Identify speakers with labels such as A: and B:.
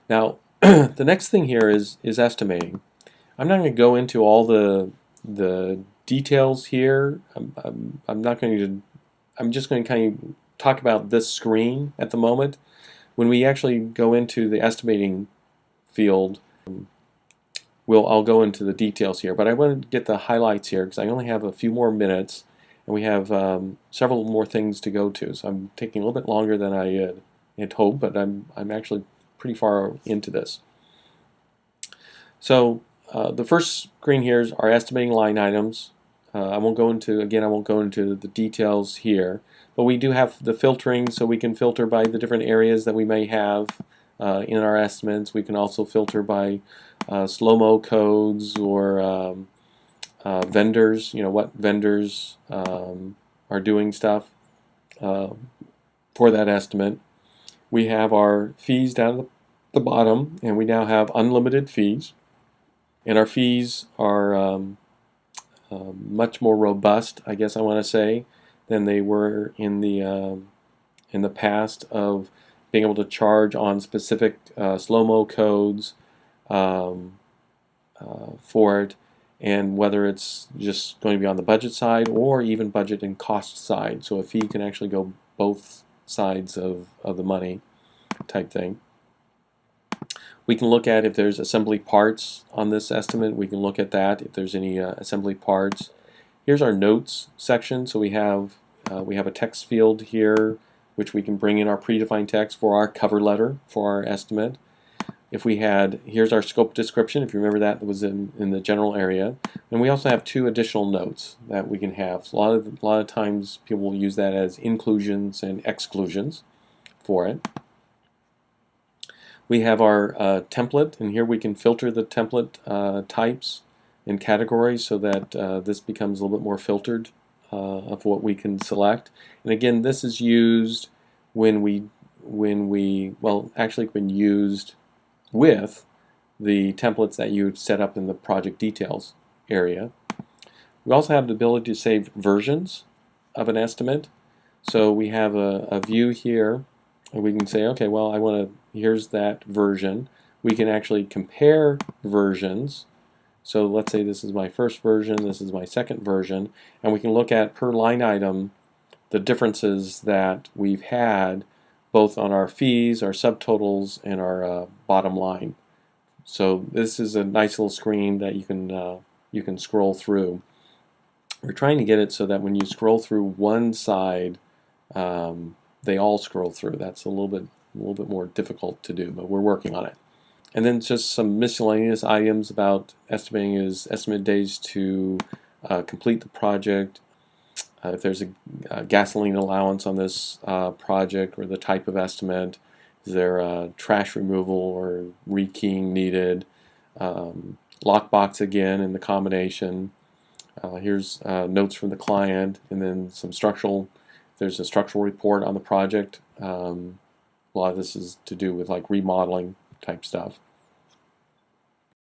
A: Now, the next thing here is estimating. I'm not going to go into all the details here. I'm not going to. I'm just going to kind of talk about this screen at the moment. When we actually go into the estimating field, I'll go into the details here. But I want to get the highlights here because I only have a few more minutes, and we have several more things to go to. So I'm taking a little bit longer than I had hoped, but I'm actually pretty far into this. So the first screen here is our estimating line items. I won't go into the details here, but we do have the filtering, so we can filter by the different areas that we may have in our estimates. We can also filter by slow-mo codes or vendors, what vendors are doing stuff for that estimate. We have our fees down at the bottom, and we now have unlimited fees. And our fees are much more robust, I guess I want to say, than they were in the past of being able to charge on specific slow-mo codes for it, and whether it's just going to be on the budget side or even budget and cost side. So a fee can actually go both sides of the money type thing. We can look at if there's assembly parts on this estimate. We can look at that if there's any assembly parts. Here's our notes section. So we have a text field here, which we can bring in our predefined text for our cover letter for our estimate. If we had, here's our scope description. If you remember that was in the general area. And we also have two additional notes that we can have. So a lot of times people will use that as inclusions and exclusions for it. We have our template, and here we can filter the template types and categories so that this becomes a little bit more filtered of what we can select. And again, this is used when used with the templates that you set up in the project details area. We also have the ability to save versions of an estimate. So we have a view here, and we can say, okay, well, here's that version. We can actually compare versions. So let's say this is my first version, this is my second version, and we can look at per line item the differences that we've had both on our fees, our subtotals, and our bottom line. So this is a nice little screen that you can scroll through. We're trying to get it so that when you scroll through one side, they all scroll through. That's a little bit more difficult to do, but we're working on it. And then just some miscellaneous items about estimating is estimate days to complete the project. If there's a gasoline allowance on this project, or the type of estimate, is there trash removal or rekeying needed, lockbox again in the combination. Here's notes from the client, and then some structural. There's a structural report on the project. A lot of this is to do with like remodeling type stuff.